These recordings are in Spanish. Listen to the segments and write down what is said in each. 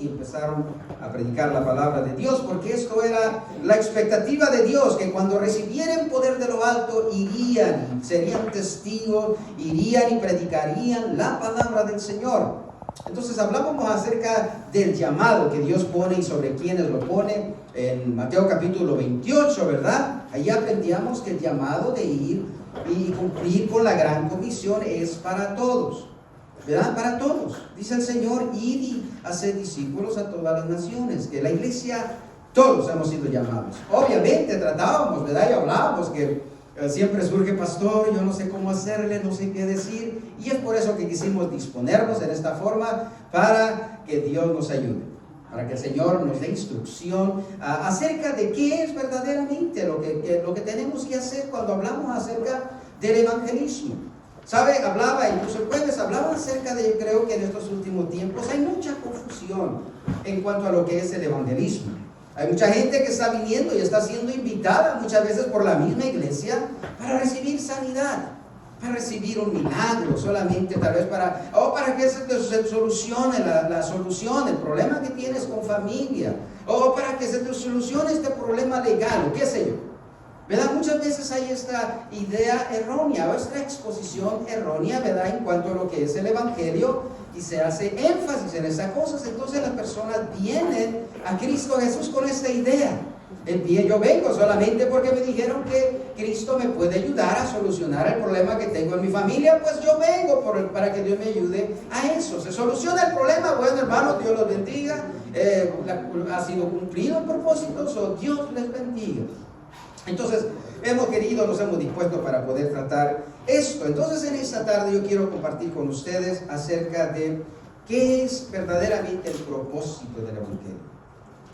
y empezaron a predicar la palabra de Dios, porque esto era la expectativa de Dios, que cuando recibieran poder de lo alto irían y serían testigos, irían y predicarían la palabra del Señor. Entonces hablábamos acerca del llamado que Dios pone y sobre quienes lo pone en Mateo capítulo 28, ¿verdad? Ahí aprendíamos que el llamado de ir y cumplir con la gran comisión es para todos, ¿verdad? Para todos. Dice el Señor, id y hacer discípulos a todas las naciones, que la iglesia, todos hemos sido llamados. Obviamente tratábamos, ¿verdad? Y hablábamos que siempre surge, pastor, yo no sé cómo hacerle, no sé qué decir, y es por eso que quisimos disponernos en esta forma para que Dios nos ayude, para que el Señor nos dé instrucción acerca de qué es verdaderamente lo que tenemos que hacer cuando hablamos acerca del evangelismo. ¿Sabe? Hablaba, incluso el jueves hablaba acerca de, yo creo que en estos últimos tiempos hay mucha confusión en cuanto a lo que es el evangelismo. Hay mucha gente que está viniendo y está siendo invitada muchas veces por la misma iglesia para recibir sanidad, para recibir un milagro, solamente tal vez para que se solucione el problema que tienes con familia, o para que se te solucione este problema legal, o qué sé yo. ¿Verdad? Muchas veces hay esta idea errónea, o esta exposición errónea, ¿verdad? En cuanto a lo que es el evangelio, y se hace énfasis en esas cosas. Entonces las personas vienen a Cristo Jesús con esta idea. Yo vengo solamente porque me dijeron que Cristo me puede ayudar a solucionar el problema que tengo en mi familia, pues yo vengo para que Dios me ayude a eso. Se soluciona el problema, bueno hermanos, Dios los bendiga, ha sido cumplido el propósito, Dios les bendiga. Entonces, nos hemos dispuesto para poder tratar esto. Entonces, en esta tarde yo quiero compartir con ustedes acerca de qué es verdaderamente el propósito del evangelio.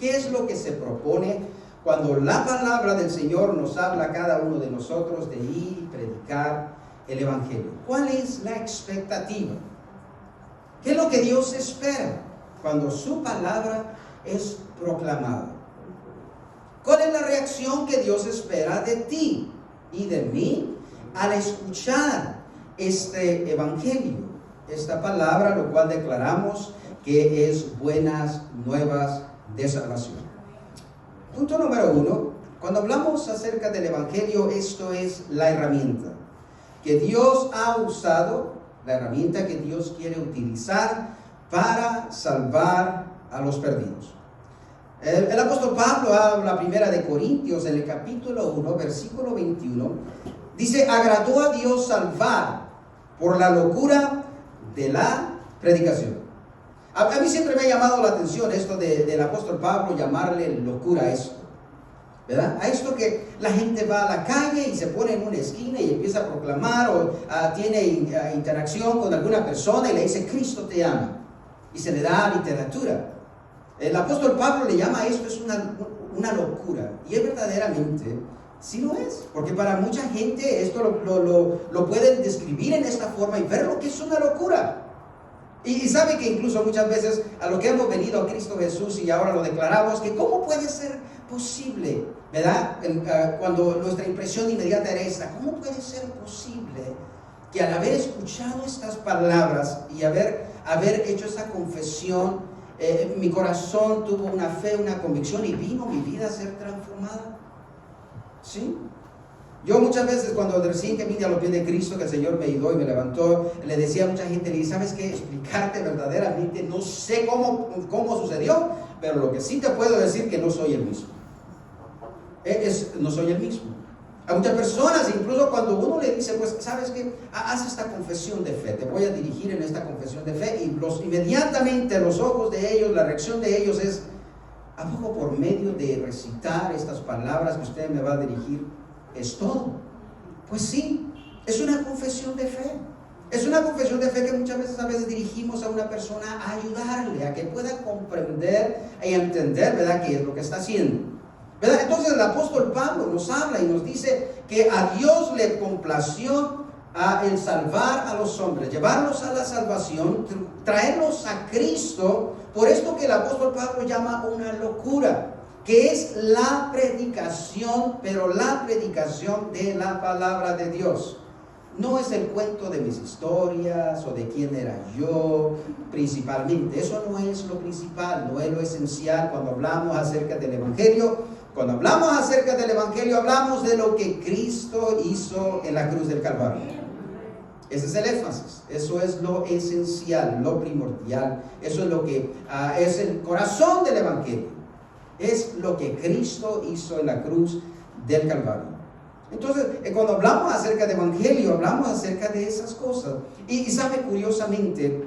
¿Qué es lo que se propone cuando la palabra del Señor nos habla a cada uno de nosotros de ir y predicar el evangelio? ¿Cuál es la expectativa? ¿Qué es lo que Dios espera cuando su palabra es proclamada? ¿Cuál es la reacción que Dios espera de ti y de mí al escuchar este evangelio, esta palabra, lo cual declaramos que es buenas nuevas de salvación? Punto número 1, cuando hablamos acerca del evangelio, esto es la herramienta que Dios ha usado, la herramienta que Dios quiere utilizar para salvar a los perdidos. El apóstol Pablo habla primera de Corintios en el capítulo 1, versículo 21. Dice, agradó a Dios salvar por la locura de la predicación. A mí siempre me ha llamado la atención esto del apóstol Pablo, llamarle locura a esto, ¿verdad? A esto que la gente va a la calle y se pone en una esquina y empieza a proclamar o tiene interacción con alguna persona y le dice, Cristo te ama, y se le da literatura. El apóstol Pablo le llama a esto es una locura, y es verdaderamente, sí lo es, porque para mucha gente esto lo pueden describir en esta forma y ver lo que es una locura. Y sabe que incluso muchas veces a lo que hemos venido a Cristo Jesús y ahora lo declaramos, que cómo puede ser posible, ¿verdad? Cuando nuestra impresión inmediata era esta, ¿cómo puede ser posible que al haber escuchado estas palabras y haber hecho esa confesión, mi corazón tuvo una fe, una convicción y vino mi vida a ser transformada? ¿Sí? Yo muchas veces cuando recién que vine a los pies de Cristo, que el Señor me ayudó y me levantó, le decía a mucha gente, le dije, ¿sabes qué? Explicarte verdaderamente, no sé cómo sucedió, pero lo que sí te puedo decir que no soy el mismo. No soy el mismo. A muchas personas, incluso cuando uno le dice, pues, ¿sabes qué? Haz esta confesión de fe, te voy a dirigir en esta confesión de fe, y inmediatamente los ojos de ellos, la reacción de ellos es, ¿a poco por medio de recitar estas palabras que usted me va a dirigir es todo? Pues sí, es una confesión de fe. Es una confesión de fe que muchas veces dirigimos a una persona a ayudarle, a que pueda comprender y entender, ¿verdad?, qué es lo que está haciendo, ¿verdad? Entonces el apóstol Pablo nos habla y nos dice que a Dios le complació el salvar a los hombres, llevarlos a la salvación, traerlos a Cristo, por esto que el apóstol Pablo llama una locura, que es la predicación, pero la predicación de la palabra de Dios. no es el cuento de mis historias o de quién era yo principalmente. Eso no es lo principal, no es lo esencial cuando hablamos acerca del Evangelio. Cuando hablamos acerca del Evangelio, hablamos de lo que Cristo hizo en la cruz del Calvario. Ese es el énfasis, eso es lo esencial, lo primordial, eso es lo que es el corazón del Evangelio. Es lo que Cristo hizo en la cruz del Calvario. Entonces, cuando hablamos acerca del Evangelio, hablamos acerca de esas cosas. Y sabe, curiosamente,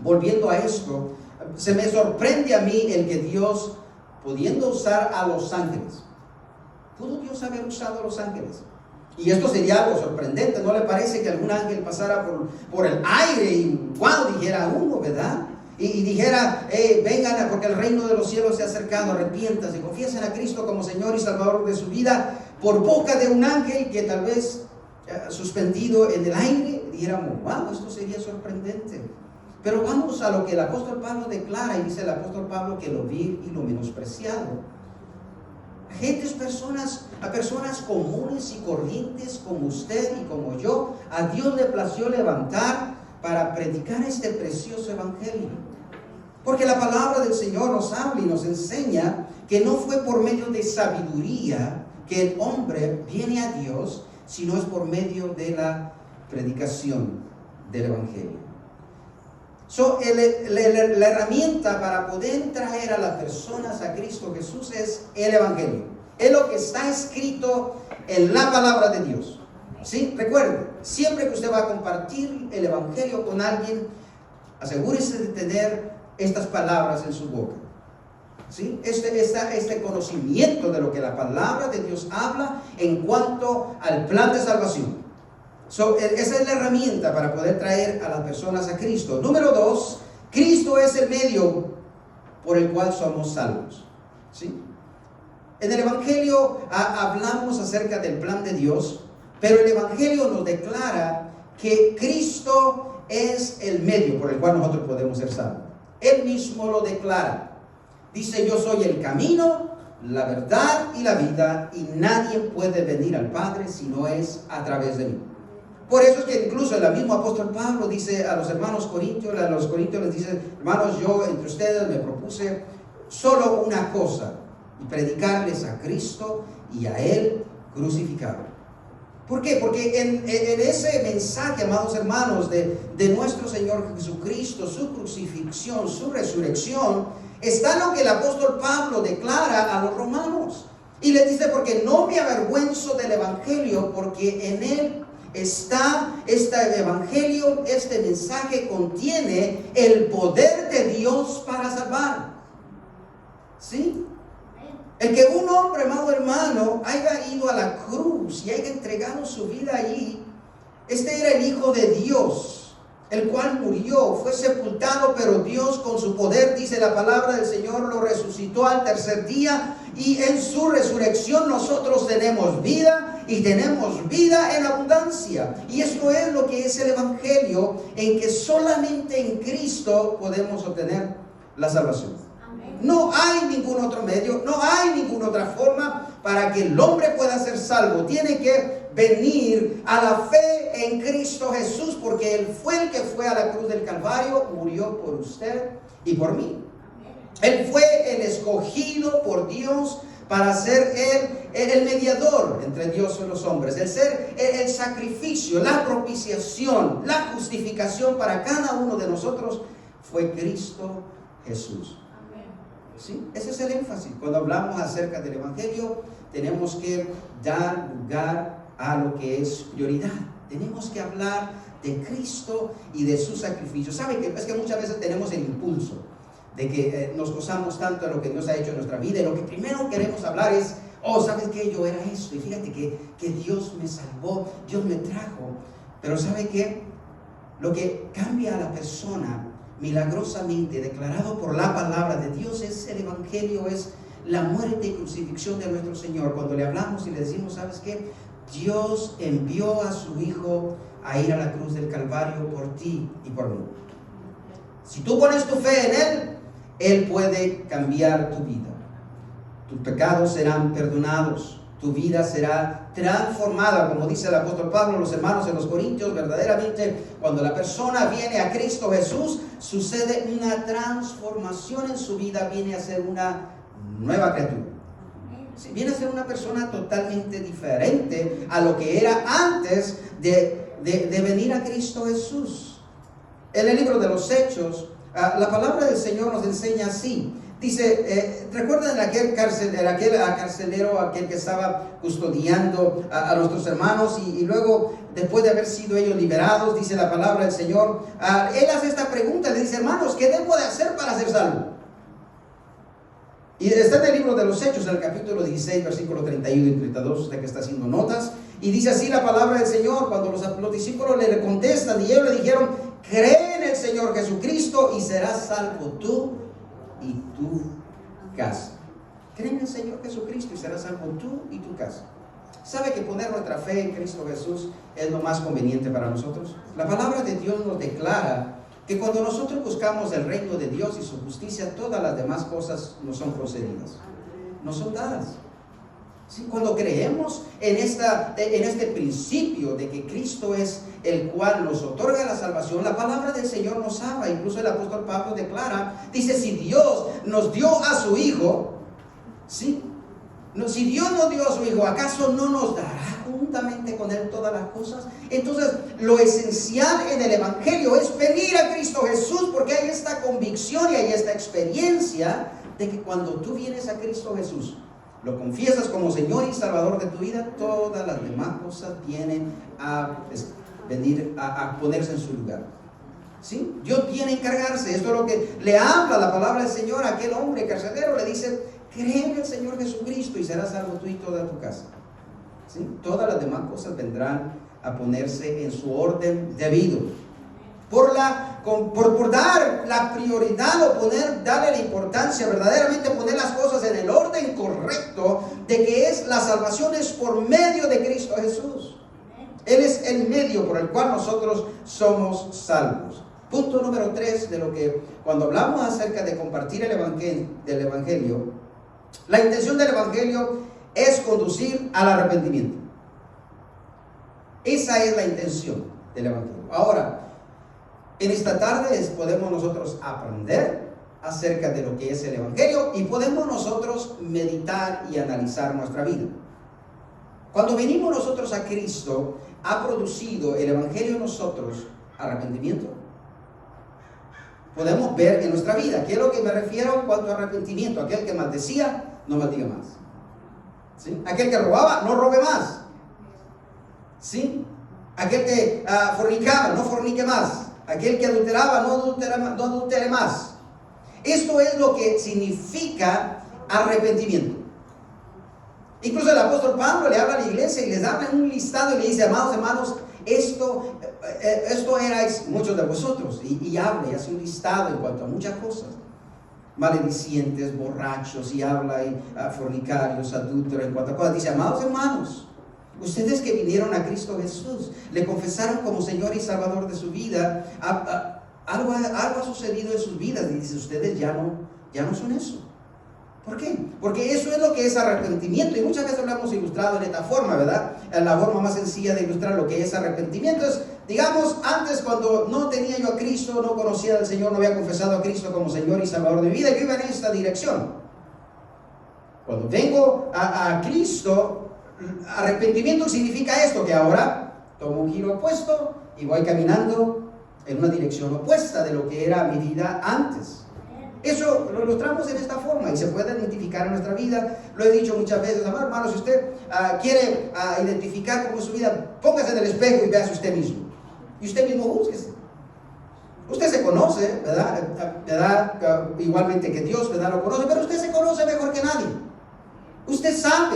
volviendo a esto, se me sorprende a mí el que Dios, pudiendo usar a los ángeles, ¿pudo Dios haber usado a los ángeles? Y esto sería algo sorprendente, ¿no le parece que algún ángel pasara por el aire y wow, dijera uno, ¿verdad? Y dijera, vengan porque el reino de los cielos se ha acercado, arrepiéntanse, confiesen a Cristo como Señor y Salvador de su vida, por boca de un ángel que tal vez suspendido en el aire, dijéramos, wow, esto sería sorprendente. Pero vamos a lo que el apóstol Pablo declara, y dice el apóstol Pablo que lo vil y lo menospreciado. Personas comunes y corrientes como usted y como yo, a Dios le plació levantar para predicar este precioso evangelio. Porque la palabra del Señor nos habla y nos enseña que no fue por medio de sabiduría que el hombre viene a Dios, sino es por medio de la predicación del evangelio. La herramienta para poder traer a las personas a Cristo Jesús es el evangelio. Es lo que está escrito en la palabra de Dios. ¿Sí? Recuerde, siempre que usted va a compartir el evangelio con alguien, asegúrese de tener estas palabras en su boca. ¿Sí? Este conocimiento de lo que la palabra de Dios habla en cuanto al plan de salvación. Esa es la herramienta para poder traer a las personas a Cristo. Número 2, Cristo es el medio por el cual somos salvos. ¿Sí? En el Evangelio hablamos acerca del plan de Dios, pero el Evangelio nos declara que Cristo es el medio por el cual nosotros podemos ser salvos. Él mismo lo declara. Dice, yo soy el camino, la verdad y la vida, y nadie puede venir al Padre si no es a través de mí. Por eso es que incluso el mismo apóstol Pablo dice a los hermanos corintios, les dice, hermanos, yo entre ustedes me propuse solo una cosa, y predicarles a Cristo y a Él crucificado. ¿Por qué? Porque en ese mensaje, amados hermanos, de nuestro Señor Jesucristo, su crucifixión, su resurrección, está lo que el apóstol Pablo declara a los romanos. Y les dice, porque no me avergüenzo del evangelio, porque en él está este evangelio, este mensaje contiene el poder de Dios para salvar. ¿Sí? El que un hombre, amado hermano, haya ido a la cruz y haya entregado su vida allí, este era el Hijo de Dios, el cual murió, fue sepultado, pero Dios con su poder, dice la palabra del Señor, lo resucitó al tercer día, y en su resurrección nosotros tenemos vida, y tenemos vida en abundancia. Y esto es lo que es el evangelio, en que solamente en Cristo podemos obtener la salvación. No hay ningún otro medio, no hay ninguna otra forma para que el hombre pueda ser salvo. Tiene que venir a la fe en Cristo Jesús, porque Él fue el que fue a la cruz del Calvario, murió por usted y por mí. Él fue el escogido por Dios para ser el mediador entre Dios y los hombres, el ser el sacrificio, la propiciación, la justificación para cada uno de nosotros fue Cristo Jesús. ¿Sí? Ese es el énfasis. Cuando hablamos acerca del evangelio, tenemos que dar lugar a lo que es prioridad. Tenemos que hablar de Cristo y de su sacrificio. ¿Sabe qué? Es que muchas veces tenemos el impulso de que nos gozamos tanto de lo que Dios ha hecho en nuestra vida, y lo que primero queremos hablar es, oh, ¿sabes qué? Yo era esto, y fíjate que Dios me salvó, Dios me trajo. Pero ¿sabe qué? Lo que cambia a la persona milagrosamente, declarado por la palabra de Dios, es el evangelio, es la muerte y crucifixión de nuestro Señor. Cuando le hablamos y le decimos, ¿sabes qué? Dios envió a su Hijo a ir a la cruz del Calvario por ti y por mí. Si tú pones tu fe en Él, Él puede cambiar tu vida. Tus pecados serán perdonados, tu vida será transformada. Como dice el apóstol Pablo, los hermanos en los Corintios, verdaderamente cuando la persona viene a Cristo Jesús, sucede una transformación en su vida, viene a ser una nueva criatura. Sí, viene a ser una persona totalmente diferente a lo que era antes de venir a Cristo Jesús. En el libro de los Hechos, la palabra del Señor nos enseña así. Dice, ¿recuerdan aquel carcelero, aquel que estaba custodiando a nuestros hermanos? Y luego, después de haber sido ellos liberados, dice la palabra del Señor, él hace esta pregunta, le dice, hermanos, ¿qué debo de hacer para ser salvo? Y está en el libro de los Hechos, en el capítulo 16, versículo 31 y 32, usted que está haciendo notas, y dice así la palabra del Señor, cuando los discípulos le contestan, y ellos le dijeron, cree en el Señor Jesucristo y serás salvo tú y tu casa. Cree en el Señor Jesucristo y serás salvo tú y tu casa. ¿Sabe que poner nuestra fe en Cristo Jesús es lo más conveniente para nosotros? La palabra de Dios nos declara que cuando nosotros buscamos el reino de Dios y su justicia, todas las demás cosas nos son concedidas, nos son dadas. ¿Sí? Cuando creemos en este principio de que Cristo es el cual nos otorga la salvación, la palabra del Señor nos habla. Incluso el apóstol Pablo declara, dice, si Dios nos dio a su Hijo, ¿sí? Si Dios nos dio a su Hijo, ¿acaso no nos dará juntamente con Él todas las cosas? Entonces, lo esencial en el Evangelio es venir a Cristo Jesús, porque hay esta convicción y hay esta experiencia de que cuando tú vienes a Cristo Jesús, lo confiesas como Señor y Salvador de tu vida, todas las demás cosas vienen a venir a ponerse en su lugar. ¿Sí? Dios viene a encargarse. Esto es lo que le habla la palabra del Señor a aquel hombre carcelero. Le dice, cree en el Señor Jesucristo y serás salvo tú y toda tu casa. ¿Sí? Todas las demás cosas vendrán a ponerse en su orden debido. Por dar la prioridad o darle la importancia, verdaderamente poner las cosas en el orden correcto de que es la salvación es por medio de Cristo Jesús. Él es el medio por el cual nosotros somos salvos. Punto número 3 de lo que cuando hablamos acerca de compartir el evangelio, la intención del evangelio es conducir al arrepentimiento. Esa es la intención del evangelio. Ahora, en esta tarde podemos nosotros aprender acerca de lo que es el evangelio y podemos nosotros meditar y analizar nuestra vida. Cuando venimos nosotros a Cristo, ¿ha producido el evangelio en nosotros arrepentimiento? Podemos ver en nuestra vida. ¿Qué es lo que me refiero en cuanto a arrepentimiento? Aquel que maldecía, no maldiga más. ¿Sí? Aquel que robaba, no robe más. ¿Sí? Aquel que fornicaba, no fornique más. Aquel que adulteraba, no adultere más. Esto es lo que significa arrepentimiento. Incluso el apóstol Pablo le habla a la iglesia y les da un listado y le dice, amados hermanos, esto erais muchos de vosotros. Y habla y hace un listado en cuanto a muchas cosas. Maledicientes, borrachos, y habla y fornicarios, adúlteros, en cuanto a cosas. Dice, amados hermanos, ustedes que vinieron a Cristo Jesús, le confesaron como Señor y Salvador de su vida, algo ha sucedido en sus vidas. Y dice, ustedes ya no son eso. ¿Por qué? Porque eso es lo que es arrepentimiento. Y muchas veces lo hemos ilustrado en esta forma, ¿verdad? La forma más sencilla de ilustrar lo que es arrepentimiento es, digamos, antes cuando no tenía yo a Cristo, no conocía al Señor, no había confesado a Cristo como Señor y Salvador de mi vida, yo iba en esta dirección. Cuando vengo a Cristo, arrepentimiento significa esto, que ahora tomo un giro opuesto y voy caminando en una dirección opuesta de lo que era mi vida antes. Eso lo ilustramos en esta forma y se puede identificar en nuestra vida. Lo he dicho muchas veces, hermano, si usted quiere identificar cómo es su vida, póngase en el espejo y véase usted mismo. Y usted mismo júzguese. Usted se conoce, ¿verdad? Igualmente que Dios, ¿verdad? Lo conoce, pero usted se conoce mejor que nadie. Usted sabe.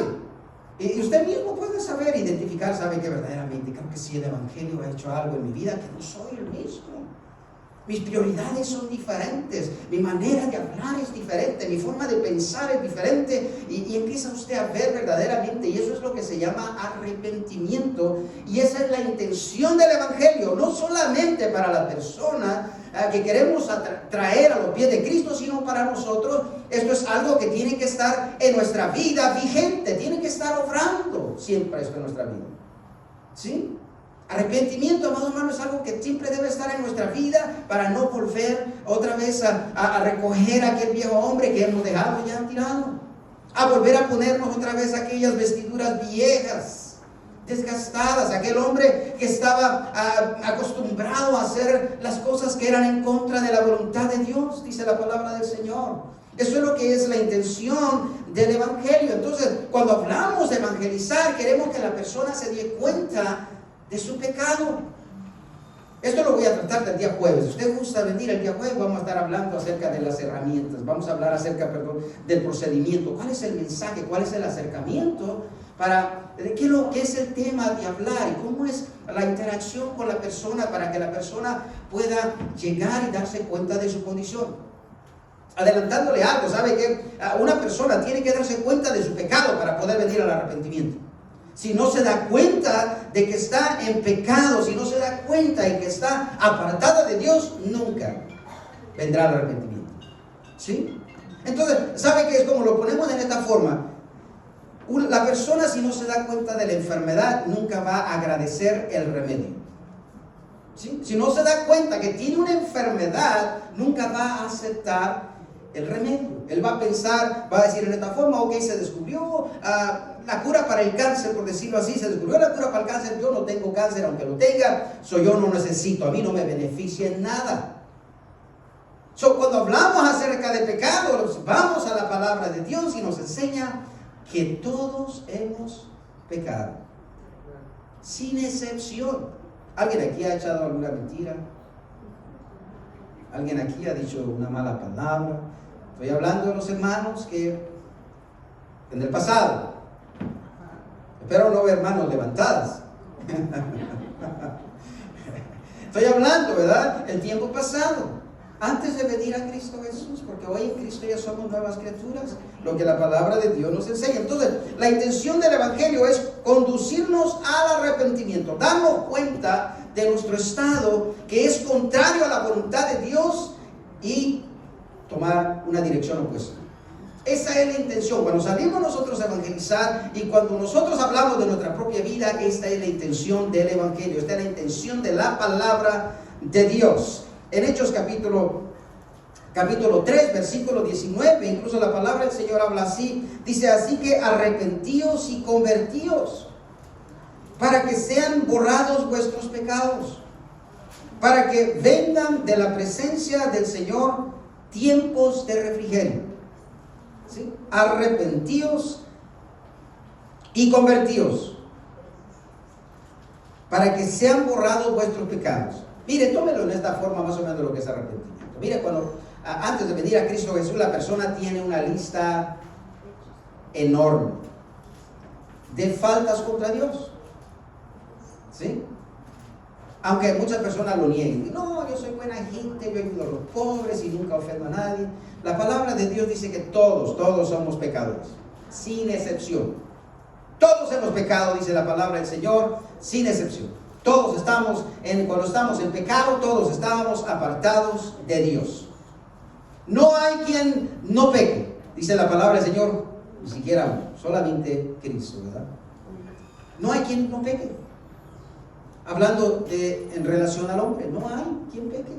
Y usted mismo puede saber, identificar, sabe que verdaderamente creo que sí, el evangelio ha hecho algo en mi vida, que no soy el mismo. Mis prioridades son diferentes, mi manera de hablar es diferente, mi forma de pensar es diferente, y empieza usted a ver verdaderamente, y eso es lo que se llama arrepentimiento, y esa es la intención del evangelio, no solamente para la persona que queremos traer a los pies de Cristo, sino para nosotros, Esto es algo que tiene que estar en nuestra vida vigente, tiene que estar obrando siempre esto en nuestra vida. ¿Sí? Arrepentimiento, amado hermano, es algo que siempre debe estar en nuestra vida para no volver otra vez a recoger aquel viejo hombre que hemos dejado ya tirado, a volver a ponernos otra vez aquellas vestiduras viejas, desgastadas, aquel hombre que estaba acostumbrado a hacer las cosas que eran en contra de la voluntad de Dios, dice la palabra del Señor. Eso es lo que es la intención del evangelio. Entonces, cuando hablamos de evangelizar, queremos que la persona se dé cuenta de su pecado. Esto lo voy a tratar del día jueves. Si usted gusta venir el día jueves, vamos a estar hablando acerca de las herramientas. Vamos a hablar acerca, del procedimiento. ¿Cuál es el mensaje? ¿Cuál es el acercamiento? ¿Qué es el tema de hablar? ¿Y cómo es la interacción con la persona para que la persona pueda llegar y darse cuenta de su condición? Adelantándole algo, ¿sabe que una persona tiene que darse cuenta de su pecado para poder venir al arrepentimiento? Si no se da cuenta de que está en pecado, si no se da cuenta de que está apartada de Dios, nunca vendrá el arrepentimiento. ¿Sí? Entonces, ¿sabe qué es? Como lo ponemos en esta forma, la persona, si no se da cuenta de la enfermedad, nunca va a agradecer el remedio. ¿Sí? Si no se da cuenta que tiene una enfermedad, nunca va a aceptar el remedio. Él va a pensar, va a decir en esta forma: ok, se descubrió la cura para el cáncer, por decirlo así, se descubrió la cura para el cáncer, yo no tengo cáncer, aunque lo tenga, yo no necesito, a mí no me beneficia en nada. Cuando hablamos acerca de pecados, vamos a la palabra de Dios y nos enseña que todos hemos pecado, sin excepción. ¿Alguien aquí ha echado alguna mentira? ¿Alguien aquí ha dicho una mala palabra? Estoy hablando de los hermanos que en el pasado. Espero no ver manos levantadas. Estoy hablando, ¿verdad? El tiempo pasado, antes de venir a Cristo Jesús, porque hoy en Cristo ya somos nuevas criaturas, lo que la palabra de Dios nos enseña. Entonces, la intención del evangelio es conducirnos al arrepentimiento, darnos cuenta de nuestro estado que es contrario a la voluntad de Dios y tomar una dirección opuesta. Esa es la intención. Cuando salimos nosotros a evangelizar y cuando nosotros hablamos de nuestra propia vida, esta es la intención del evangelio, esta es la intención de la palabra de Dios. En Hechos capítulo 3, versículo 19, incluso la palabra del Señor habla así, dice: así que arrepentíos y convertíos, para que sean borrados vuestros pecados, para que vengan de la presencia del Señor tiempos de refrigerio. ¿Sí? Arrepentíos y convertíos, para que sean borrados vuestros pecados. Mire, tómelo en esta forma más o menos de lo que es arrepentimiento. Mire, cuando antes de venir a Cristo Jesús, la persona tiene una lista enorme de faltas contra Dios. ¿Sí? Aunque muchas personas lo nieguen. No, yo soy buena gente, yo ayudo a los pobres y nunca ofendo a nadie. La palabra de Dios dice que todos somos pecadores, sin excepción. Todos hemos pecado, dice la palabra del Señor, sin excepción. Todos estamos, cuando estamos en pecado, todos estamos apartados de Dios. No hay quien no peque, dice la palabra del Señor, ni siquiera uno, solamente Cristo, ¿verdad? No hay quien no peque. Hablando en relación al hombre, no hay quien peque.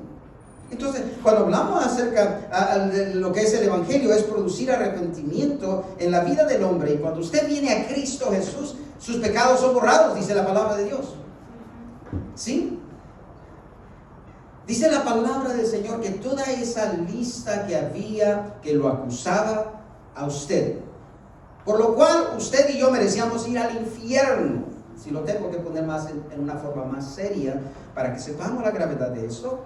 Entonces, cuando hablamos acerca de lo que es el evangelio, es producir arrepentimiento en la vida del hombre. Y cuando usted viene a Cristo Jesús, sus pecados son borrados, dice la palabra de Dios. ¿Sí? Dice la palabra del Señor que toda esa lista que había, que lo acusaba a usted, por lo cual usted y yo merecíamos ir al infierno. Si lo tengo que poner más en una forma más seria, para que sepamos la gravedad de esto,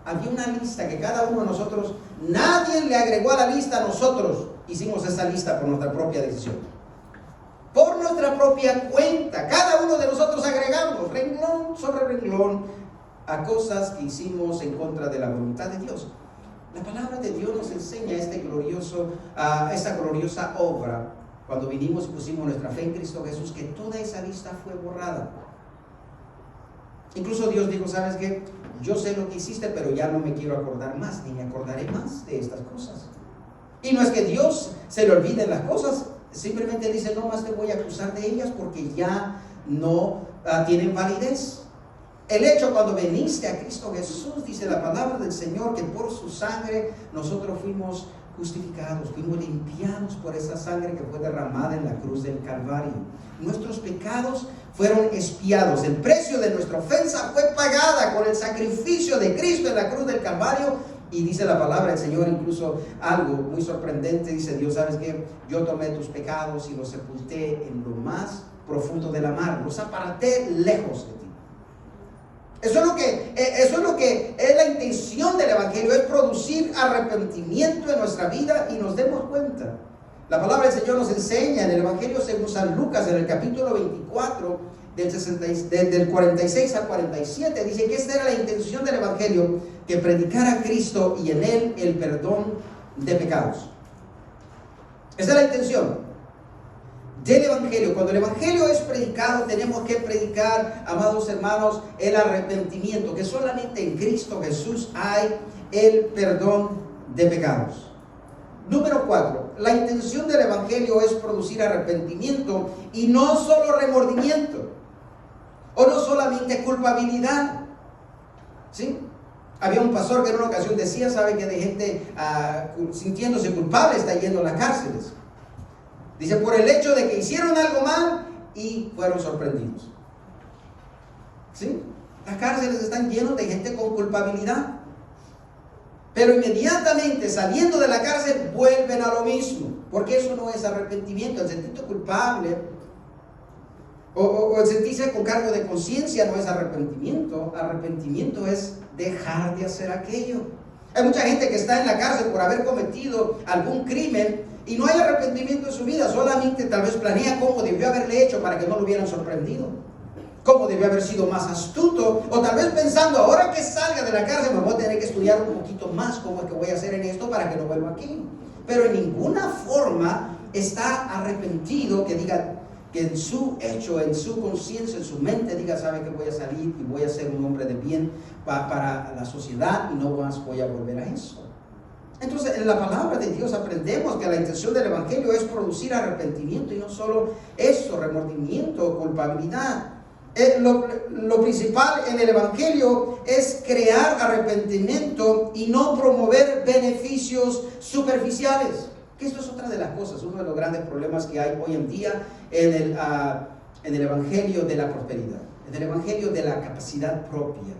había una lista que cada uno de nosotros, nadie le agregó a la lista, nosotros hicimos esa lista por nuestra propia decisión, por nuestra propia cuenta. Cada uno de nosotros agregamos renglón sobre renglón a cosas que hicimos en contra de la voluntad de Dios. La palabra de Dios nos enseña esta gloriosa obra cuando vinimos y pusimos nuestra fe en Cristo Jesús, que toda esa lista fue borrada. Incluso Dios dijo: ¿sabes qué? Yo sé lo que hiciste, pero ya no me quiero acordar más, ni me acordaré más de estas cosas. Y no es que Dios se le olviden las cosas, simplemente dice, no más te voy a acusar de ellas porque ya no tienen validez. El hecho cuando veniste a Cristo Jesús, dice la palabra del Señor, que por su sangre nosotros fuimos justificados, fuimos limpiados por esa sangre que fue derramada en la cruz del Calvario. Nuestros pecados fueron expiados, el precio de nuestra ofensa fue pagada con el sacrificio de Cristo en la cruz del Calvario. Y dice la palabra del Señor incluso algo muy sorprendente, dice Dios, ¿sabes qué? Yo tomé tus pecados y los sepulté en lo más profundo de la mar, los aparté lejos de ti. Eso es lo que es la intención del Evangelio, es producir arrepentimiento en nuestra vida y nos demos cuenta. La palabra del Señor nos enseña en el Evangelio según San Lucas, en el capítulo 24, del 46 al 47, dice que esta era la intención del Evangelio, que predicara a Cristo y en Él el perdón de pecados. Esa es la intención del Evangelio. Cuando el Evangelio es predicado, tenemos que predicar, amados hermanos, el arrepentimiento, que solamente en Cristo Jesús hay el perdón de pecados. Número 4, la intención del Evangelio es producir arrepentimiento y no solo remordimiento, o no solamente culpabilidad. ¿Sí? Había un pastor que en una ocasión decía, sabe que de gente sintiéndose culpable está yendo a las cárceles. Dice, por el hecho de que hicieron algo mal y fueron sorprendidos. ¿Sí? Las cárceles están llenas de gente con culpabilidad. Pero inmediatamente saliendo de la cárcel vuelven a lo mismo. Porque eso no es arrepentimiento. El sentirte culpable o el sentirse con cargo de conciencia no es arrepentimiento. Arrepentimiento es dejar de hacer aquello. Hay mucha gente que está en la cárcel por haber cometido algún crimen y no hay arrepentimiento en su vida, solamente tal vez planea cómo debió haberle hecho para que no lo hubieran sorprendido, cómo debió haber sido más astuto, o tal vez pensando, ahora que salga de la cárcel me voy a tener que estudiar un poquito más cómo es que voy a hacer en esto para que no vuelva aquí. Pero en ninguna forma está arrepentido, que diga, que en su hecho, en su conciencia, en su mente diga, sabe que voy a salir y voy a ser un hombre de bien para la sociedad y no más voy a volver a eso. Entonces, en la palabra de Dios aprendemos que la intención del Evangelio es producir arrepentimiento y no solo eso, remordimiento o culpabilidad. Lo principal en el Evangelio es crear arrepentimiento y no promover beneficios superficiales. Que esto es otra de las cosas, uno de los grandes problemas que hay hoy en día en el Evangelio de la prosperidad, en el Evangelio de la capacidad propia.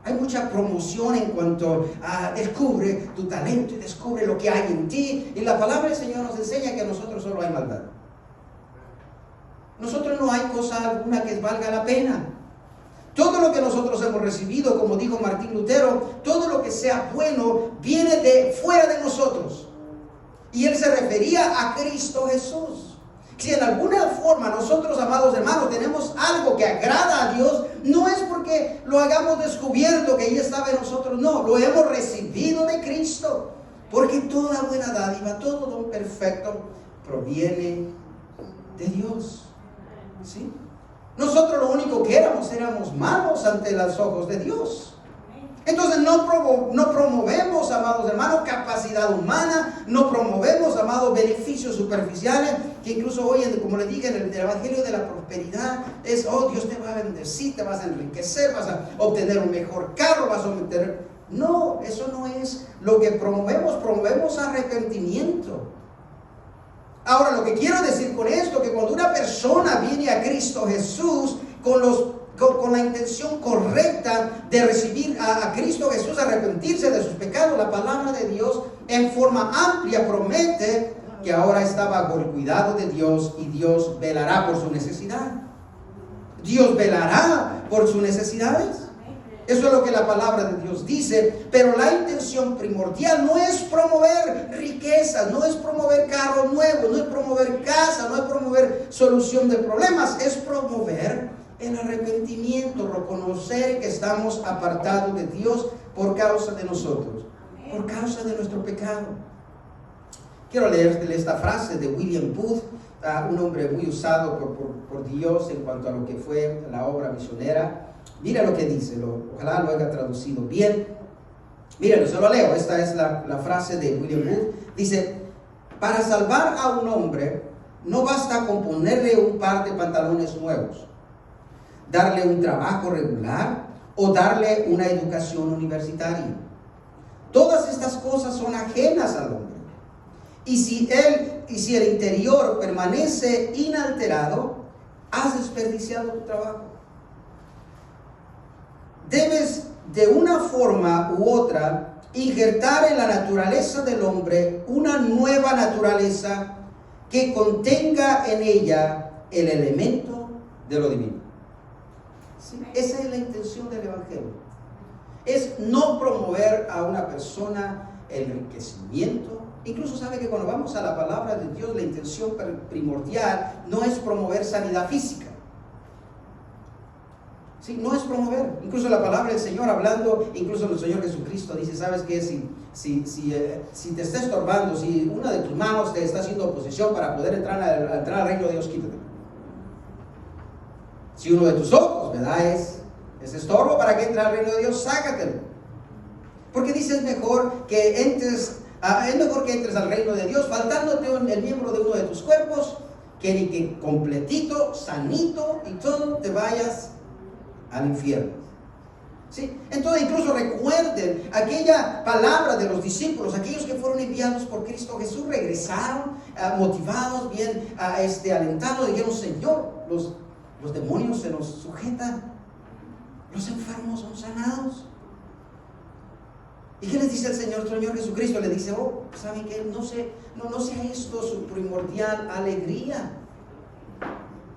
Hay mucha promoción en cuanto a descubre tu talento y descubre lo que hay en ti. Y la palabra del Señor nos enseña que en nosotros solo hay maldad. Nosotros no hay cosa alguna que valga la pena. Todo lo que nosotros hemos recibido, como dijo Martín Lutero, todo lo que sea bueno viene de fuera de nosotros. Y él se refería a Cristo Jesús. Si en alguna forma nosotros, amados hermanos, tenemos algo que agrada a Dios, no es porque lo hayamos descubierto que ya estaba en nosotros, no, lo hemos recibido de Cristo. Porque toda buena dádiva, todo don perfecto proviene de Dios. ¿Sí? Nosotros lo único que éramos malos ante los ojos de Dios. Entonces no promovemos, amados hermanos, capacidad humana, no promovemos, amados, beneficios superficiales, que incluso hoy, como les dije, en el Evangelio de la prosperidad, es, oh, Dios te va a bendecir, te vas a enriquecer, vas a obtener un mejor carro, vas a obtener... No, eso no es lo que promovemos arrepentimiento. Ahora, lo que quiero decir con esto, que cuando una persona viene a Cristo Jesús con la intención correcta de recibir a Cristo Jesús, arrepentirse de sus pecados, la palabra de Dios en forma amplia promete que ahora está bajo el cuidado de Dios y Dios velará por su necesidad. Dios velará por sus necesidades. Eso es lo que la palabra de Dios dice, pero la intención primordial no es promover riquezas, no es promover carros nuevos, no es promover casa, no es promover solución de problemas, es promover el arrepentimiento, reconocer que estamos apartados de Dios por causa de nosotros, por causa de nuestro pecado. Quiero leerle esta frase de William Booth, un hombre muy usado por Dios en cuanto a lo que fue la obra misionera. Mira lo que dice, ojalá lo haya traducido bien. Miren, se lo leo. Esta es la frase de William Booth. Dice: para salvar a un hombre, no basta con ponerle un par de pantalones nuevos, darle un trabajo regular o darle una educación universitaria. Todas estas cosas son ajenas al hombre. Y si el interior permanece inalterado, has desperdiciado tu trabajo. Debes, de una forma u otra, injertar en la naturaleza del hombre una nueva naturaleza que contenga en ella el elemento de lo divino. ¿Sí? Esa es la intención del Evangelio. Es no promover a una persona el enriquecimiento. Incluso sabe que cuando vamos a la palabra de Dios, la intención primordial no es promover sanidad física. ¿Sí? No es promover. Incluso la palabra del Señor, hablando, incluso el Señor Jesucristo dice: ¿sabes qué? Si te está estorbando, si una de tus manos te está haciendo oposición para poder entrar al reino de Dios, quítate. Si uno de tus ojos, ¿verdad?, es estorbo para que entre al reino de Dios, sácatelo. Porque dice: es mejor que entres al reino de Dios faltándote el miembro de uno de tus cuerpos, que ni que completito, sanito y todo te vayas al infierno. ¿Sí? Entonces, incluso recuerden aquella palabra de los discípulos, aquellos que fueron enviados por Cristo Jesús, regresaron motivados, bien alentados, dijeron: Señor, los demonios se nos sujetan, los enfermos son sanados. ¿Y qué les dice el Señor Jesucristo? Le dice: ¿saben qué? No sea esto su primordial alegría.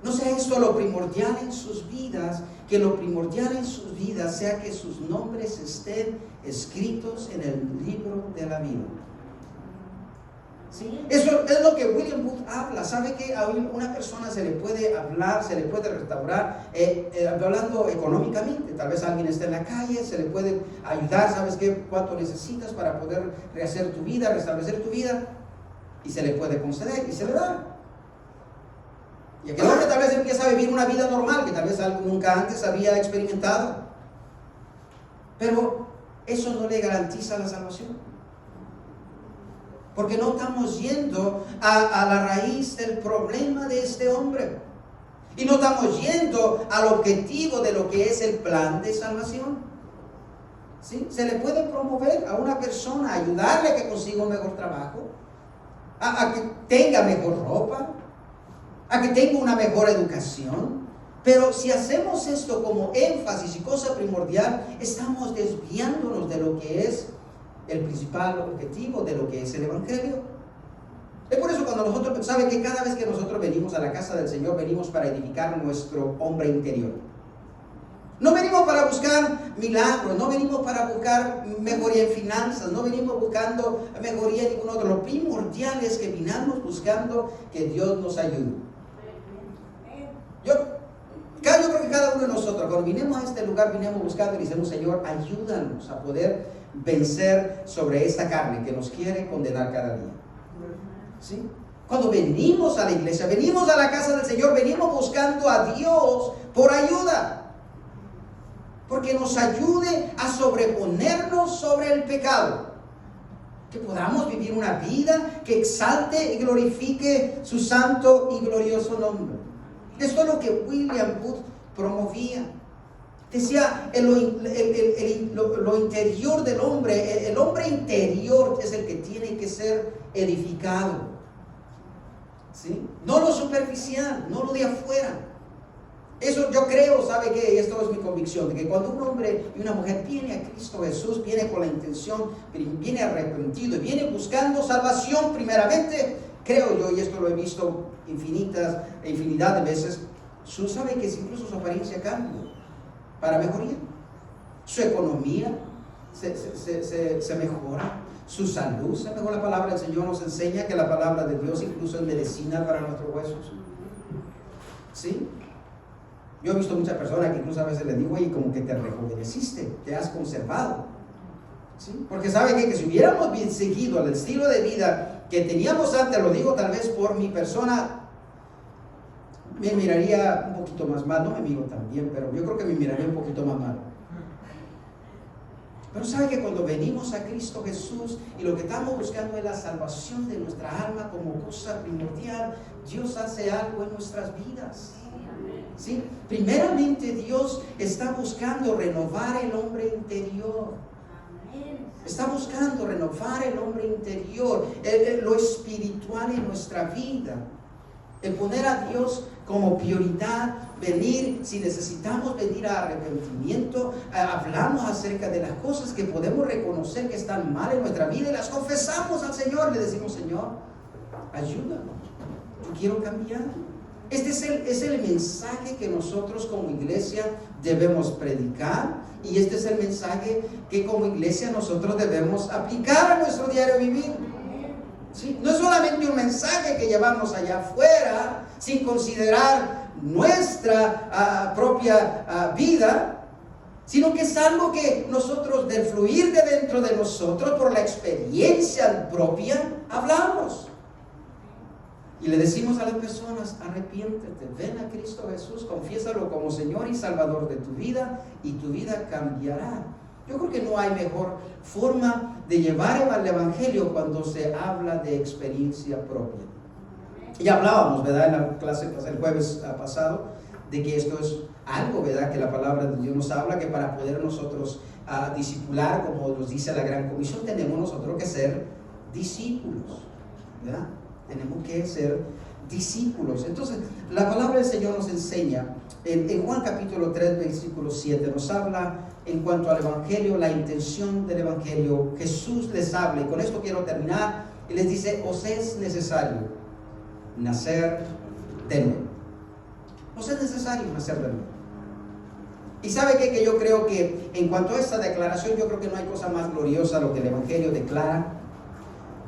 No sea esto lo primordial en sus vidas, que lo primordial en sus vidas sea que sus nombres estén escritos en el libro de la vida. ¿Sí? Eso es lo que William Booth habla. ¿Sabe que a una persona se le puede hablar, se le puede restaurar, hablando económicamente? Tal vez alguien esté en la calle, se le puede ayudar. ¿Sabes qué? ¿Cuánto necesitas para poder rehacer tu vida, restablecer tu vida? Y se le puede conceder y se le da. Y aquel hombre tal vez empieza a vivir una vida normal que tal vez nunca antes había experimentado. Pero eso no le garantiza la salvación. Porque no estamos yendo a la raíz del problema de este hombre. Y no estamos yendo al objetivo de lo que es el plan de salvación. ¿Sí? Se le puede promover a una persona, ayudarle a que consiga un mejor trabajo, a que tenga mejor ropa, a que tenga una mejor educación. Pero si hacemos esto como énfasis y cosa primordial, estamos desviándonos de lo que es el principal objetivo de lo que es el Evangelio. Es por eso cuando nosotros, ¿sabe que cada vez que nosotros venimos a la casa del Señor, venimos para edificar nuestro hombre interior? No venimos para buscar milagros, no venimos para buscar mejoría en finanzas, no venimos buscando mejoría en ninguno de los primordiales, que vinamos buscando que Dios nos ayude. Yo creo que cada uno de nosotros, cuando vinimos a este lugar, vinimos buscando y decimos: Señor, ayúdanos a poder vencer sobre esta carne que nos quiere condenar cada día. ¿Sí? Cuando venimos a la iglesia, venimos a la casa del Señor, venimos buscando a Dios por ayuda, porque nos ayude a sobreponernos sobre el pecado, que podamos vivir una vida que exalte y glorifique su santo y glorioso nombre. Esto es lo que William Booth promovía. Decía: lo interior del hombre, el hombre interior es el que tiene que ser edificado. ¿Sí? No lo superficial, no lo de afuera. Eso yo creo, ¿sabe qué? Y esto es mi convicción, de que cuando un hombre y una mujer viene a Cristo Jesús, viene con la intención, viene arrepentido y viene buscando salvación primeramente, creo yo, y esto lo he visto infinidad de veces, sabe que incluso su apariencia cambia para mejoría. Su economía se mejora, su salud se mejora. La palabra del Señor nos enseña que la palabra de Dios incluso es medicina para nuestros huesos. ¿Sí? Yo he visto muchas personas que incluso a veces les digo: oye, como que te rejuveneciste, te has conservado. ¿Sí? Porque sabe que si hubiéramos seguido el estilo de vida que teníamos antes, lo digo tal vez por mi persona, me miraría un poquito más mal. No me miro tan bien, pero yo creo que me miraría un poquito más mal. Pero sabe que cuando venimos a Cristo Jesús y lo que estamos buscando es la salvación de nuestra alma como cosa primordial, Dios hace algo en nuestras vidas. ¿Sí? Primeramente Dios está buscando renovar el hombre interior. Está buscando renovar el hombre interior, lo espiritual en nuestra vida. El poner a Dios como prioridad, venir, si necesitamos venir a arrepentimiento, hablamos acerca de las cosas que podemos reconocer que están mal en nuestra vida y las confesamos al Señor. Le decimos: Señor, ayúdame, yo quiero cambiar. Este es el mensaje que nosotros como iglesia debemos predicar, y este es el mensaje que como iglesia nosotros debemos aplicar a nuestro diario vivir. ¿Sí? No es solamente un mensaje que llevamos allá afuera sin considerar nuestra propia vida, sino que es algo que nosotros, del fluir de dentro de nosotros, por la experiencia propia, hablamos. Y le decimos a las personas: arrepiéntete, ven a Cristo Jesús, confiésalo como Señor y Salvador de tu vida, y tu vida cambiará. Yo creo que no hay mejor forma de llevar el evangelio cuando se habla de experiencia propia. Ya hablábamos, ¿verdad?, en la clase el jueves pasado, de que esto es algo, ¿verdad?, que la palabra de Dios nos habla, que para poder nosotros discipular, como nos dice la Gran Comisión, tenemos nosotros que ser discípulos, ¿verdad? Tenemos que ser discípulos. Entonces, la palabra del Señor nos enseña, en Juan capítulo 3, versículo 7, nos habla en cuanto al evangelio, la intención del evangelio. Jesús les habla, y con esto quiero terminar, y les dice: os es necesario nacer de nuevo. Os es necesario nacer de nuevo. Y sabe qué? Que yo creo que en cuanto a esta declaración, yo creo que no hay cosa más gloriosa lo que el evangelio declara.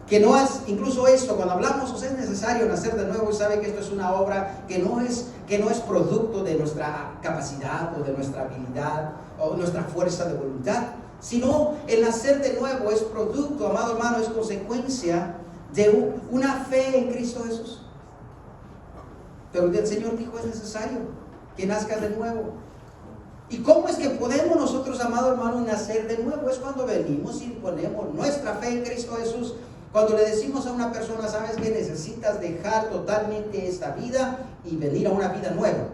Que no es, incluso esto, cuando hablamos, os es necesario nacer de nuevo, y sabe que esto es una obra que no es producto de nuestra capacidad o de nuestra habilidad o nuestra fuerza de voluntad, sino el nacer de nuevo es producto, amado hermano, es consecuencia de una fe en Cristo Jesús. Pero el Señor dijo: es necesario que nazcas de nuevo. ¿Y cómo es que podemos nosotros, amado hermano, nacer de nuevo? Es cuando venimos y ponemos nuestra fe en Cristo Jesús. Cuando le decimos a una persona: sabes que necesitas dejar totalmente esta vida y venir a una vida nueva.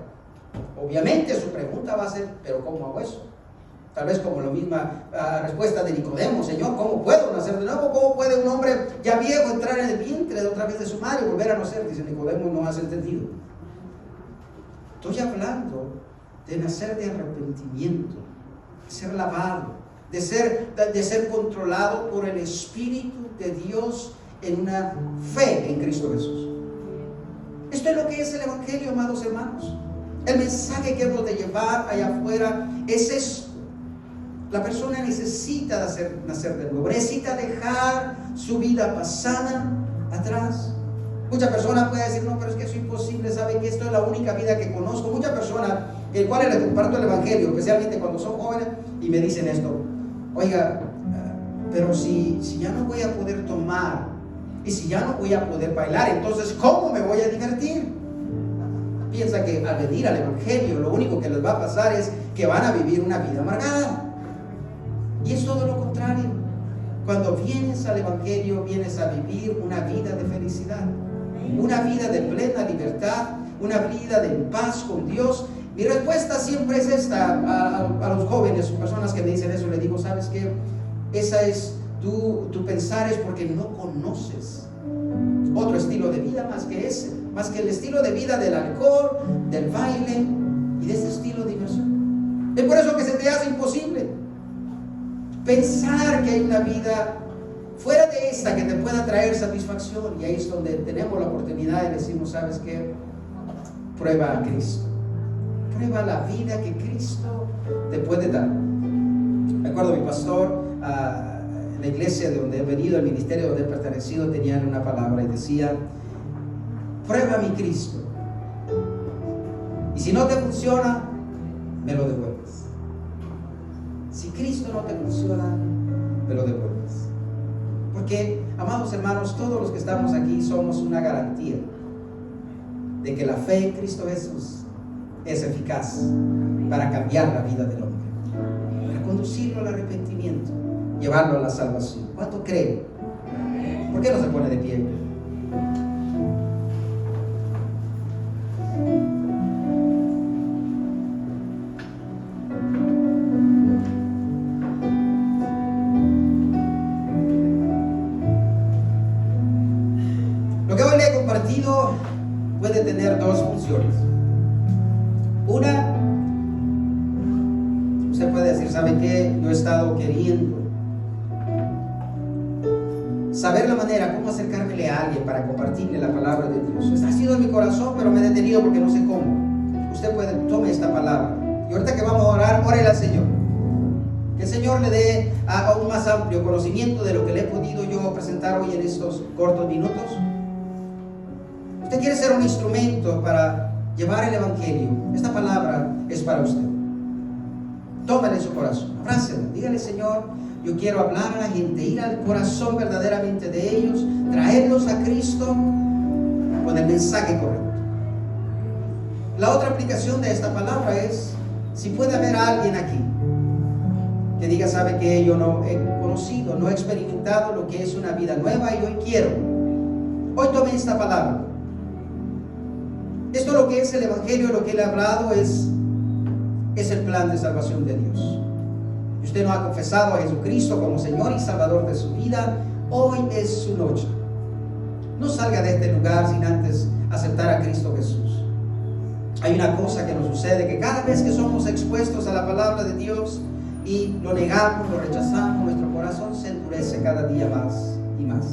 Obviamente su pregunta va a ser: ¿pero cómo hago eso? Tal vez como la misma respuesta de Nicodemo: Señor, ¿cómo puedo nacer de nuevo? ¿Cómo puede un hombre ya viejo entrar en el vientre de otra vez de su madre y volver a nacer? Dice Nicodemo: no has entendido. Estoy hablando de nacer de arrepentimiento, de ser lavado, de ser controlado por el Espíritu de Dios en una fe en Cristo Jesús. Esto es lo que es el evangelio, amados hermanos. El mensaje que hemos de llevar allá afuera es esto. La persona necesita nacer de nuevo, necesita dejar su vida pasada atrás. Muchas personas pueden decir: no, pero es que eso es imposible, saben que esto es la única vida que conozco. Muchas personas, el cual les comparto el evangelio, especialmente cuando son jóvenes, y me dicen esto: oiga, pero si ya no voy a poder tomar, y si ya no voy a poder bailar, entonces ¿cómo me voy a divertir? Piensa que al venir al evangelio lo único que les va a pasar es que van a vivir una vida amargada. Y es todo lo contrario. Cuando vienes al evangelio, vienes a vivir una vida de felicidad, una vida de plena libertad, una vida de paz con Dios. Mi respuesta siempre es esta a los jóvenes, personas que me dicen eso. Les digo: ¿sabes qué? Esa es tu pensar, es porque no conoces otro estilo de vida más que ese, más que el estilo de vida del alcohol, del baile y de ese estilo de diversión. Es por eso que se te hace imposible pensar que hay una vida fuera de esta que te pueda traer satisfacción. Y ahí es donde tenemos la oportunidad y decimos: ¿sabes qué? Prueba a Cristo. Prueba la vida que Cristo te puede dar. Recuerdo mi pastor, en la iglesia de donde he venido, el ministerio donde he pertenecido, tenían una palabra y decía: prueba mi Cristo, y si no te funciona, me lo devuelves. Si Cristo no te funciona, me lo devuelves. Porque, amados hermanos, todos los que estamos aquí somos una garantía de que la fe en Cristo Jesús es eficaz para cambiar la vida del hombre, para conducirlo al arrepentimiento. llevarlo a la salvación. ¿Cuánto cree? ¿Por qué no se pone de pie? Lo que hoy le he compartido puede tener dos funciones. Una, usted puede decir, ¿sabe qué? Yo he estado queriendo saber la manera, cómo acercármele a alguien para compartirle la palabra de Dios. Ha sido en mi corazón, pero me he detenido porque no sé cómo. Usted puede, tome esta palabra. Y ahorita que vamos a orar, órele al Señor. Que el Señor le dé aún más amplio conocimiento de lo que le he podido yo presentar hoy en estos cortos minutos. Usted quiere ser un instrumento para llevar el Evangelio. Esta palabra es para usted. Tómala en su corazón, abrácela, dígale: Señor, yo quiero hablar a la gente, ir al corazón verdaderamente de ellos, traerlos a Cristo con el mensaje correcto. La otra aplicación de esta palabra es, si puede haber alguien aquí que diga: sabe que yo no he conocido, no he experimentado lo que es una vida nueva y hoy quiero. Hoy tome esta palabra. Esto lo que es el Evangelio, lo que le he hablado es el plan de salvación de Dios. Si usted no ha confesado a Jesucristo como Señor y Salvador de su vida, hoy es su noche. No salga de este lugar sin antes aceptar a Cristo Jesús. Hay una cosa que nos sucede, que cada vez que somos expuestos a la palabra de Dios y lo negamos, lo rechazamos, nuestro corazón se endurece cada día más y más.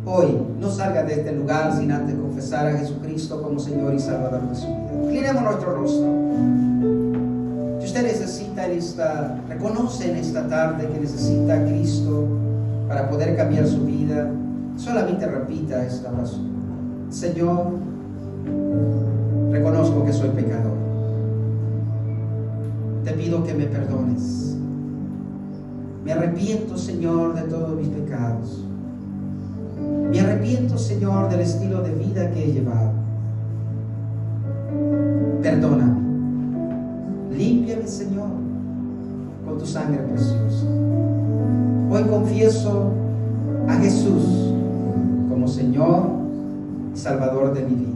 Hoy no salga de este lugar sin antes confesar a Jesucristo como Señor y Salvador de su vida. Inclinemos nuestro rostro. Si usted necesita reconoce en esta tarde que necesita a Cristo para poder cambiar su vida, solamente repita esta oración: Señor, reconozco que soy pecador. Te pido que me perdones. Me arrepiento, Señor, de todos mis pecados. Me arrepiento, Señor, del estilo de vida que he llevado. Perdóname. Límpiame, Señor, con tu sangre preciosa. Hoy confieso a Jesús como Señor y Salvador de mi vida.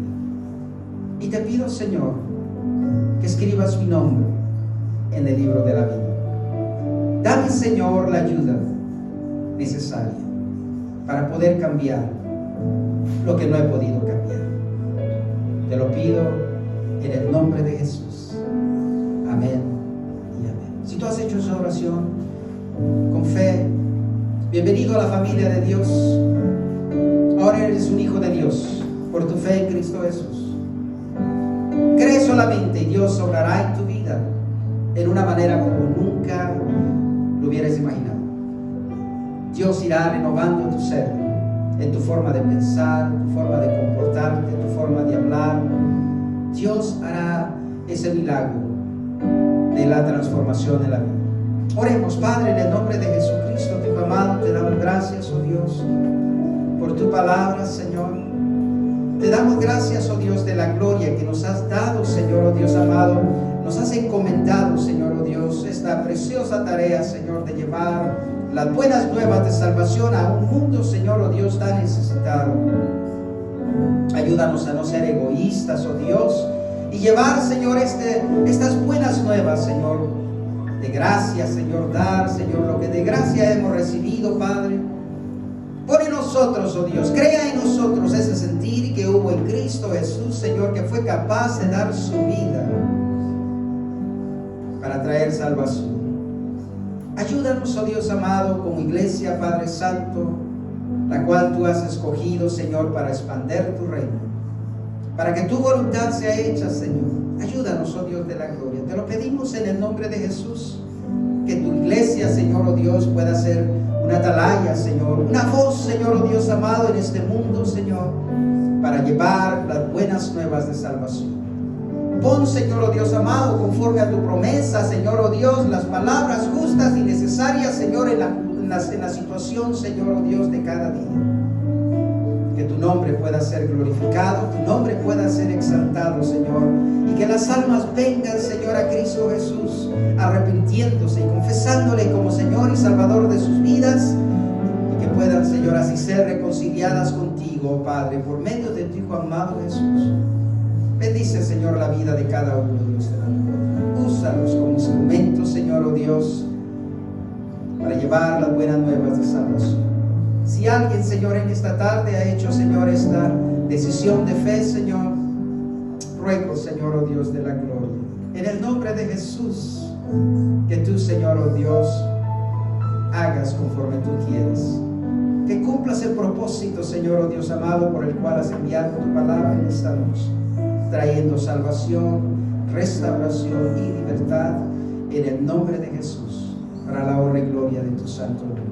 Y te pido, Señor, que escribas mi nombre en el libro de la vida. Dame, Señor, la ayuda necesaria para poder cambiar lo que no he podido cambiar. Te lo pido en el nombre de Jesús. Amén y amén. Si tú has hecho esa oración con fe, bienvenido a la familia de Dios. Ahora eres un hijo de Dios por tu fe en Cristo Jesús. Cree solamente y Dios obrará en tu vida en una manera como nunca lo hubieras imaginado. Dios irá renovando tu ser, en tu forma de pensar, tu forma de comportarte, tu forma de hablar. Dios hará ese milagro de la transformación en la vida. Oremos. Padre, en el nombre de Jesucristo, tu Hijo amado, te damos gracias, oh Dios, por tu palabra, Señor. Te damos gracias, oh Dios, de la gloria que nos has dado, Señor, oh Dios amado. Nos has encomendado, Señor, oh Dios, esta preciosa tarea, Señor, de llevar las buenas nuevas de salvación a un mundo, Señor, oh Dios, tan necesitado. Ayúdanos a no ser egoístas, oh Dios, y llevar, Señor, estas buenas nuevas, Señor, de gracia, Señor, dar, Señor, lo que de gracia hemos recibido, Padre. Pon en nosotros, oh Dios, crea en nosotros ese sentir que hubo en Cristo Jesús, Señor, que fue capaz de dar su vida para traer salvación. Ayúdanos, oh Dios amado, como iglesia, Padre Santo, la cual tú has escogido, Señor, para expander tu reino, para que tu voluntad sea hecha, Señor. Ayúdanos, oh Dios de la gloria. Te lo pedimos en el nombre de Jesús, que tu iglesia, Señor, oh Dios, pueda ser una atalaya, Señor, una voz, Señor, oh Dios amado, en este mundo, Señor, para llevar las buenas nuevas de salvación. Pon, Señor, oh Dios amado, conforme a tu promesa, Señor, oh Dios, las palabras justas y necesarias, Señor, en la situación, Señor, oh Dios, de cada día. Que tu nombre pueda ser glorificado, tu nombre pueda ser exaltado, Señor, y que las almas vengan, Señor, a Cristo Jesús, arrepintiéndose y confesándole como Señor y Salvador de sus vidas, y que puedan, Señor, así ser reconciliadas contigo, Padre, por medio de tu Hijo amado Jesús. Bendice, Señor, la vida de cada uno, Dios de amor. Úsalos como instrumentos, Señor, oh Dios, para llevar las buenas nuevas de salvación. Si alguien, Señor, en esta tarde ha hecho, Señor, esta decisión de fe, Señor, ruego, Señor, oh Dios de la gloria, en el nombre de Jesús, que tú, Señor, oh Dios, hagas conforme tú quieres. Que cumplas el propósito, Señor, oh Dios amado, por el cual has enviado tu palabra en esta noche, trayendo salvación, restauración y libertad, en el nombre de Jesús, para la honra y gloria de tu santo nombre.